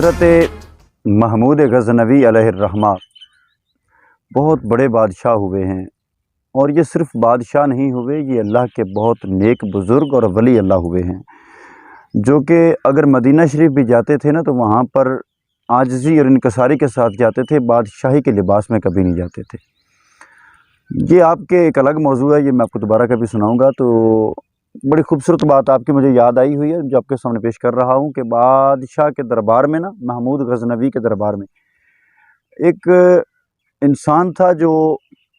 حضرت محمود غزنوی علیہ الرحمہ بہت بڑے بادشاہ ہوئے ہیں، اور یہ صرف بادشاہ نہیں ہوئے، یہ اللہ کے بہت نیک بزرگ اور ولی اللہ ہوئے ہیں، جو کہ اگر مدینہ شریف بھی جاتے تھے نا تو وہاں پر عاجزی اور انکساری کے ساتھ جاتے تھے، بادشاہی کے لباس میں کبھی نہیں جاتے تھے۔ یہ آپ کے ایک الگ موضوع ہے، یہ میں آپ کو دوبارہ کبھی سناؤں گا۔ تو بڑی خوبصورت بات آپ کی مجھے یاد آئی ہوئی ہے جو آپ کے سامنے پیش کر رہا ہوں کہ بادشاہ کے دربار میں نا، محمود غزنوی کے دربار میں ایک انسان تھا جو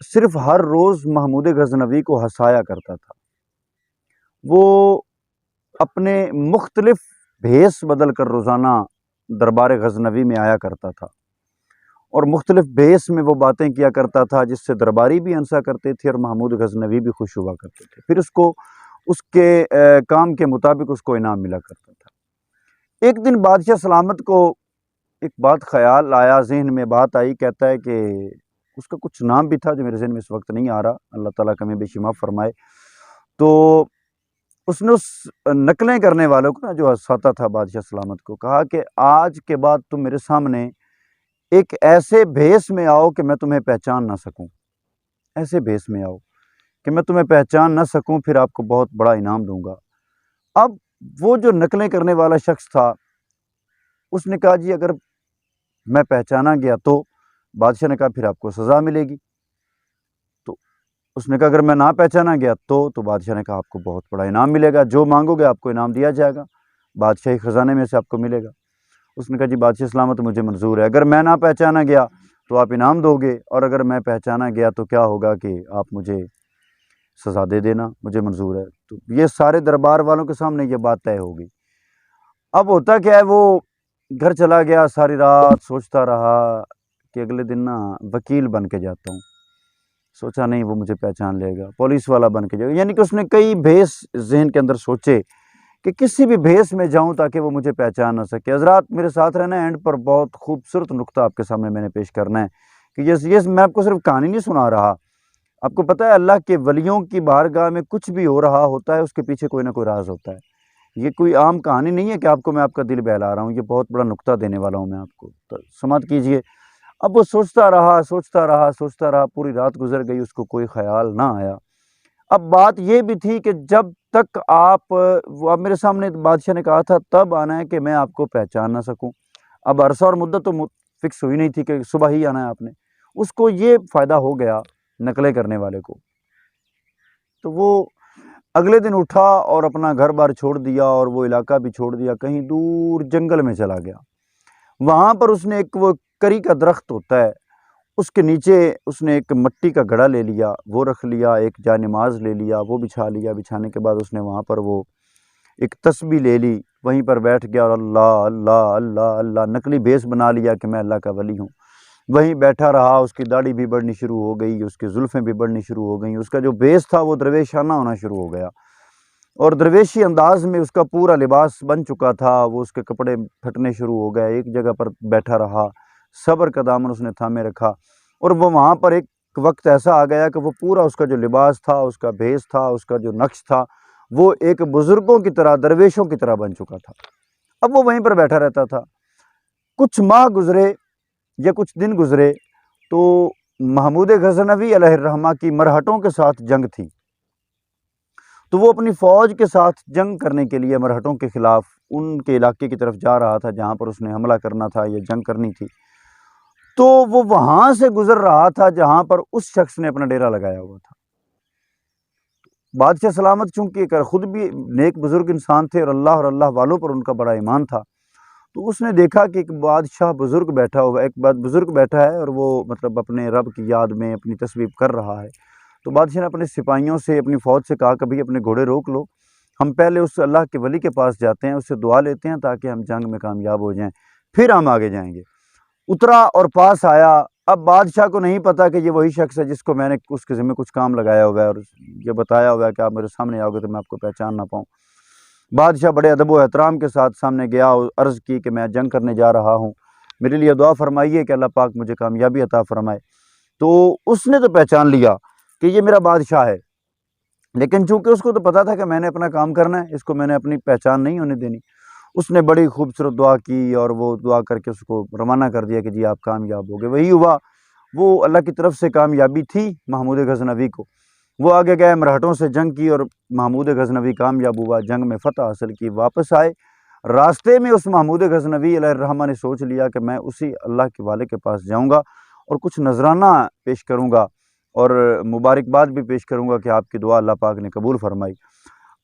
صرف ہر روز محمود غزنوی کو ہنسایا کرتا تھا۔ وہ اپنے مختلف بھیس بدل کر روزانہ دربار غزنوی میں آیا کرتا تھا، اور مختلف بھیس میں وہ باتیں کیا کرتا تھا جس سے درباری بھی ہنسا کرتے تھے اور محمود غزنوی بھی خوش ہوا کرتے تھے۔ پھر اس کے کام کے مطابق اس کو انعام ملا کرتا تھا۔ ایک دن بادشاہ سلامت کو ایک بات خیال آیا، ذہن میں بات آئی، کہتا ہے کہ اس کا کچھ نام بھی تھا جو میرے ذہن میں اس وقت نہیں آ رہا، اللہ تعالیٰ کمی بیشی معاف فرمائے۔ تو اس نے اس نقلیں کرنے والوں کو نا جو ہنساتا تھا بادشاہ سلامت کو، کہا کہ آج کے بعد تم میرے سامنے ایک ایسے بھیس میں آؤ کہ میں تمہیں پہچان نہ سکوں، ایسے بھیس میں آؤ کہ میں تمہیں پہچان نہ سکوں، پھر آپ کو بہت بڑا انعام دوں گا۔ اب وہ جو نقلیں کرنے والا شخص تھا اس نے کہا جی اگر میں پہچانا گیا تو؟ بادشاہ نے کہا پھر آپ کو سزا ملے گی۔ تو اس نے کہا اگر میں نہ پہچانا گیا تو بادشاہ نے کہا آپ کو بہت بڑا انعام ملے گا، جو مانگو گے آپ کو انعام دیا جائے گا، بادشاہی خزانے میں سے آپ کو ملے گا۔ اس نے کہا جی بادشاہ سلامت مجھے منظور ہے، اگر میں نہ پہچانا گیا تو آپ انعام دو گے، اور اگر میں پہچانا گیا تو کیا ہوگا کہ آپ مجھے سزا دے دینا، مجھے منظور ہے۔ تو یہ سارے دربار والوں کے سامنے یہ بات طے ہوگی۔ اب ہوتا کیا ہے، وہ گھر چلا گیا، ساری رات سوچتا رہا کہ اگلے دن نا وکیل بن کے جاتا ہوں۔ سوچا نہیں وہ مجھے پہچان لے گا، پولیس والا بن کے جائے گا، یعنی کہ اس نے کئی بھیس ذہن کے اندر سوچے کہ کسی بھی بھیس میں جاؤں تاکہ وہ مجھے پہچان نہ سکے۔ حضرات میرے ساتھ رہنا، اینڈ پر بہت خوبصورت نقطہ آپ کے سامنے میں نے پیش کرنا ہے کہ یہ میں آپ کو صرف کہانی نہیں سنا رہا، آپ کو پتہ ہے اللہ کے ولیوں کی بارگاہ میں کچھ بھی ہو رہا ہوتا ہے اس کے پیچھے کوئی نہ کوئی راز ہوتا ہے۔ یہ کوئی عام کہانی نہیں ہے کہ آپ کو میں آپ کا دل بہلا رہا ہوں، یہ بہت بڑا نقطہ دینے والا ہوں میں آپ کو، تو سماعت کیجئے۔ اب وہ سوچتا رہا، پوری رات گزر گئی، اس کو کوئی خیال نہ آیا۔ اب بات یہ بھی تھی کہ جب تک آپ میرے سامنے بادشاہ نے کہا تھا تب آنا ہے کہ میں آپ کو پہچان نہ سکوں۔ اب عرصہ اور مدت تو فکس ہوئی نہیں تھی کہ صبح ہی آنا ہے آپ نے، اس کو یہ فائدہ ہو گیا نقلیں کرنے والے کو۔ تو وہ اگلے دن اٹھا اور اپنا گھر بار چھوڑ دیا اور وہ علاقہ بھی چھوڑ دیا، کہیں دور جنگل میں چلا گیا۔ وہاں پر اس نے ایک وہ کری کا درخت ہوتا ہے، اس کے نیچے اس نے ایک مٹی کا گھڑا لے لیا، وہ رکھ لیا، ایک جائے نماز لے لیا، وہ بچھا لیا۔ بچھانے کے بعد اس نے وہاں پر وہ ایک تسبیح لے لی، وہیں پر بیٹھ گیا اور اللہ اللہ اللہ اللہ نقلی بھیس بنا لیا کہ میں اللہ کا ولی ہوں۔ وہیں بیٹھا رہا، اس کی داڑھی بھی بڑھنی شروع ہو گئی، اس کی زلفیں بھی بڑھنی شروع ہو گئیں، اس کا جو بھیس تھا وہ درویشانہ ہونا شروع ہو گیا، اور درویشی انداز میں اس کا پورا لباس بن چکا تھا۔ وہ اس کے کپڑے پھٹنے شروع ہو گئے، ایک جگہ پر بیٹھا رہا، صبر کا دامن اس نے تھامے رکھا، اور وہ وہاں پر ایک وقت ایسا آ گیا کہ وہ پورا اس کا جو لباس تھا، اس کا بھیس تھا، اس کا جو نقش تھا، وہ ایک بزرگوں کی طرح، درویشوں کی طرح بن چکا تھا۔ اب وہ وہیں پر بیٹھا رہتا تھا۔ کچھ ماہ گزرے یا کچھ دن گزرے تو محمود غزنوی علیہ الرحمہ کی مرہٹوں کے ساتھ جنگ تھی، تو وہ اپنی فوج کے ساتھ جنگ کرنے کے لیے مرہٹوں کے خلاف ان کے علاقے کی طرف جا رہا تھا جہاں پر اس نے حملہ کرنا تھا، یہ جنگ کرنی تھی۔ تو وہ وہاں سے گزر رہا تھا جہاں پر اس شخص نے اپنا ڈیرا لگایا ہوا تھا۔ بادشاہ سلامت چونکہ خود بھی نیک بزرگ انسان تھے اور اللہ والوں پر ان کا بڑا ایمان تھا، تو اس نے دیکھا کہ ایک بادشاہ بزرگ بیٹھا ہوا، ایک بزرگ بیٹھا ہے اور وہ مطلب اپنے رب کی یاد میں اپنی تسبیح کر رہا ہے۔ تو بادشاہ نے اپنے سپاہیوں سے، اپنی فوج سے کہا کبھی اپنے گھوڑے روک لو، ہم پہلے اس اللہ کے ولی کے پاس جاتے ہیں، اس سے دعا لیتے ہیں تاکہ ہم جنگ میں کامیاب ہو جائیں، پھر ہم آگے جائیں گے۔ اترا اور پاس آیا۔ اب بادشاہ کو نہیں پتا کہ یہ وہی شخص ہے جس کو میں نے اس کے ذمہ کچھ کام لگایا ہوا ہے اور یہ بتایا ہوا ہے کہ آپ میرے سامنے آؤ گے تو میں آپ کو پہچان نہ پاؤں۔ بادشاہ بڑے ادب و احترام کے ساتھ سامنے گیا اور عرض کی کہ میں جنگ کرنے جا رہا ہوں، میرے لیے دعا فرمائیے کہ اللہ پاک مجھے کامیابی عطا فرمائے۔ تو اس نے تو پہچان لیا کہ یہ میرا بادشاہ ہے، لیکن چونکہ اس کو تو پتا تھا کہ میں نے اپنا کام کرنا ہے، اس کو میں نے اپنی پہچان نہیں ہونے دینی۔ اس نے بڑی خوبصورت دعا کی اور وہ دعا کر کے اس کو روانہ کر دیا کہ جی آپ کامیاب ہو گئے۔ وہی ہوا، وہ اللہ کی طرف سے کامیابی تھی محمود غزنوی کو۔ وہ آگے گئے، مرہٹوں سے جنگ کی اور محمود غزنوی کامیاب ہوا، جنگ میں فتح حاصل کی، واپس آئے۔ راستے میں اس محمود غزنوی علیہ الرحمہ نے سوچ لیا کہ میں اسی اللہ کے والے کے پاس جاؤں گا اور کچھ نذرانہ پیش کروں گا اور مبارکباد بھی پیش کروں گا کہ آپ کی دعا اللہ پاک نے قبول فرمائی۔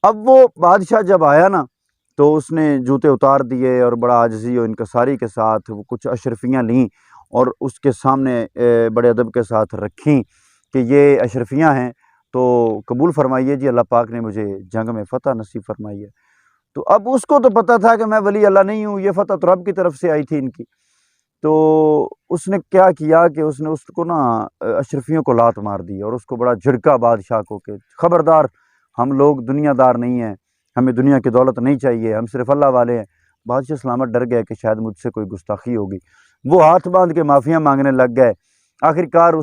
اب وہ بادشاہ جب آیا نا تو اس نے جوتے اتار دیے اور بڑا عاجزی و انکساری کے ساتھ وہ کچھ اشرفیاں لیں اور اس کے سامنے بڑے ادب کے ساتھ رکھیں کہ یہ اشرفیاں ہیں تو قبول فرمائیے جی، اللہ پاک نے مجھے جنگ میں فتح نصیب فرمائی ہے۔ تو اب اس کو تو پتہ تھا کہ میں ولی اللہ نہیں ہوں، یہ فتح تو رب کی طرف سے آئی تھی ان کی۔ تو اس نے کیا کیا کہ اس نے اس کو نا اشرفیوں کو لات مار دی اور اس کو بڑا جھڑکا بادشاہ کو کہ خبردار، ہم لوگ دنیا دار نہیں ہیں، ہمیں دنیا کی دولت نہیں چاہیے، ہم صرف اللہ والے ہیں۔ بادشاہ سلامت ڈر گئے کہ شاید مجھ سے کوئی گستاخی ہوگی، وہ ہاتھ باندھ کے معافیاں مانگنے لگ گئے۔ آخر کار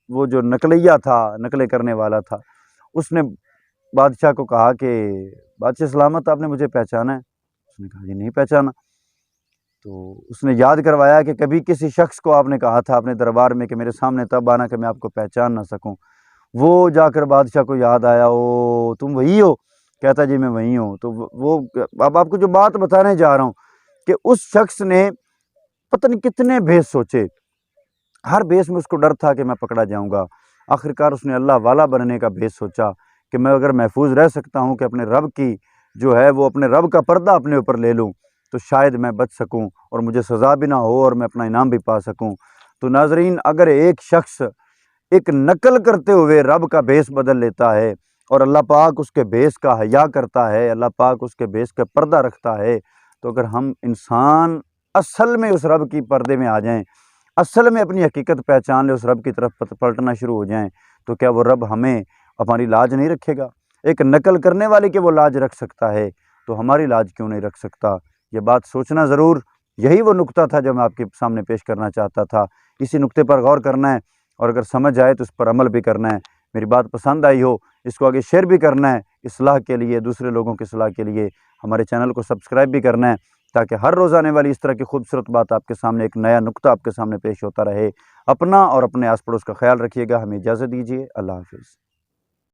وہ جو نقلیہ تھا، نقلیں کرنے والا تھا، اس نے بادشاہ کو کہا کہ بادشاہ سلامت آپ نے مجھے پہچانا ہے؟ اس نے کہا جی نہیں پہچانا۔ تو اس نے یاد کروایا کہ کبھی کسی شخص کو آپ نے کہا تھا اپنے دربار میں کہ میرے سامنے تب آنا کہ میں آپ کو پہچان نہ سکوں۔ وہ جا کر بادشاہ کو یاد آیا، او تم وہی ہو؟ کہتا جی میں وہی ہوں۔ تو وہ اب آپ کو جو بات بتانے جا رہا ہوں کہ اس شخص نے پتہ نہیں کتنے بھیس سوچے، ہر بھیس میں اس کو ڈر تھا کہ میں پکڑا جاؤں گا۔ آخرکار اس نے اللہ والا بننے کا بھیس سوچا کہ میں اگر محفوظ رہ سکتا ہوں کہ اپنے رب کی جو ہے وہ اپنے رب کا پردہ اپنے اوپر لے لوں تو شاید میں بچ سکوں اور مجھے سزا بھی نہ ہو اور میں اپنا انعام بھی پا سکوں۔ تو ناظرین، اگر ایک شخص ایک نقل کرتے ہوئے رب کا بھیس بدل لیتا ہے اور اللہ پاک اس کے بھیس کا حیا کرتا ہے، اللہ پاک اس کے بھیس کا پردہ رکھتا ہے، تو اگر ہم انسان اصل میں اس رب کی پردے میں آ جائیں، اصل میں اپنی حقیقت پہچان لے، اس رب کی طرف پلٹنا شروع ہو جائیں، تو کیا وہ رب ہمیں ہماری لاج نہیں رکھے گا؟ ایک نقل کرنے والے کے وہ لاج رکھ سکتا ہے تو ہماری لاج کیوں نہیں رکھ سکتا؟ یہ بات سوچنا ضرور، یہی وہ نقطہ تھا جو میں آپ کے سامنے پیش کرنا چاہتا تھا۔ اسی نقطے پر غور کرنا ہے اور اگر سمجھ آئے تو اس پر عمل بھی کرنا ہے۔ میری بات پسند آئی ہو اس کو آگے شیئر بھی کرنا ہے، اصلاح کے لیے، دوسرے لوگوں کی اصلاح کے لیے ہمارے چینل کو سبسکرائب بھی کرنا ہے تاکہ ہر روز آنے والی اس طرح کی خوبصورت بات آپ کے سامنے، ایک نیا نقطہ آپ کے سامنے پیش ہوتا رہے۔ اپنا اور اپنے آس پڑوس کا خیال رکھیے گا۔ ہمیں اجازت دیجیے، اللہ حافظ۔